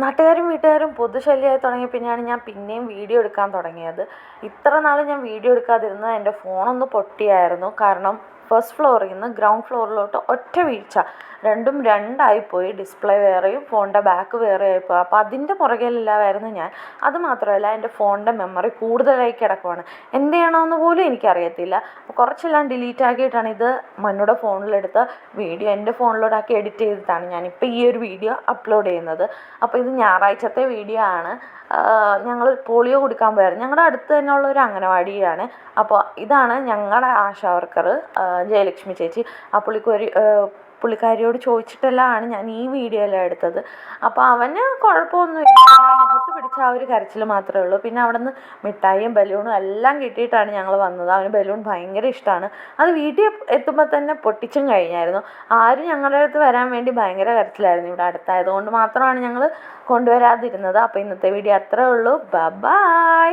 നാട്ടുകാരും വീട്ടുകാരും പൊതുശല്യമായി തുടങ്ങിയ പിന്നെയാണ് ഞാൻ പിന്നെയും വീഡിയോ എടുക്കാൻ തുടങ്ങിയത്. ഇത്ര നാൾ ഞാൻ വീഡിയോ എടുക്കാതിരുന്നത് എൻ്റെ ഫോണൊന്ന് പൊട്ടിയായിരുന്നു. കാരണം ഫസ്റ്റ് ഫ്ലോറിൽ നിന്ന് ഗ്രൗണ്ട് ഫ്ലോറിലോട്ട് ഒറ്റ വീഴ്ച, രണ്ടും രണ്ടായിപ്പോയി. ഡിസ്പ്ലേ വേറെയും ഫോണിൻ്റെ ബാക്ക് വേറെ ആയിപ്പോയി. അപ്പോൾ അതിൻ്റെ പുറകിലെല്ലാമായിരുന്നു ഞാൻ. അതുമാത്രമല്ല, എൻ്റെ ഫോണിൻ്റെ മെമ്മറി കൂടുതലായി കിടക്കുവാണ്. എന്ത് ചെയ്യണമെന്ന് പോലും എനിക്കറിയത്തില്ല. കുറച്ചെല്ലാം ഡിലീറ്റ് ആക്കിയിട്ടാണ് ഇത് മന്നുടെ ഫോണിലെടുത്ത് വീഡിയോ എൻ്റെ ഫോണിലോട്ടാക്കി എഡിറ്റ് ചെയ്തിട്ടാണ് ഞാനിപ്പോൾ ഈ ഒരു വീഡിയോ അപ്ലോഡ് ചെയ്യുന്നത്. അപ്പോൾ ഇത് ഞായറാഴ്ചത്തെ വീഡിയോ ആണ്. ഞങ്ങൾ പോളിയോ കൊടുക്കാൻ പോയായിരുന്നു. ഞങ്ങളുടെ അടുത്ത് തന്നെയുള്ള ഒരു അംഗനവാടിയാണ്. അപ്പോൾ ഇതാണ് ഞങ്ങളുടെ ആശാ വർക്കർ ജയലക്ഷ്മി ചേച്ചി. ആ പുള്ളിക്കാരിയോട് ചോദിച്ചിട്ടെല്ലാമാണ് ഞാൻ ഈ വീഡിയോ എല്ലാം എടുത്തത്. അപ്പോൾ അവന് കുഴപ്പമൊന്നുമില്ല, മുഖത്ത് പിടിച്ച ആ ഒരു കരച്ചിൽ മാത്രമേ ഉള്ളൂ. പിന്നെ അവിടെ നിന്ന് മിഠായിയും ബലൂണും എല്ലാം കിട്ടിയിട്ടാണ് ഞങ്ങൾ വന്നത്. അവന് ബലൂൺ ഭയങ്കര ഇഷ്ടമാണ്. അത് വീട്ടിൽ എത്തുമ്പോൾ തന്നെ പൊട്ടിച്ചും കഴിഞ്ഞായിരുന്നു. ആരും ഞങ്ങളുടെ അടുത്ത് വരാൻ വേണ്ടി ഭയങ്കര കരച്ചിലായിരുന്നു. ഇവിടെ അടുത്തായതുകൊണ്ട് മാത്രമാണ് ഞങ്ങൾ കൊണ്ടുവരാതിരുന്നത്. അപ്പോൾ ഇന്നത്തെ വീഡിയോ അത്രേ ഉള്ളൂ. ബൈ.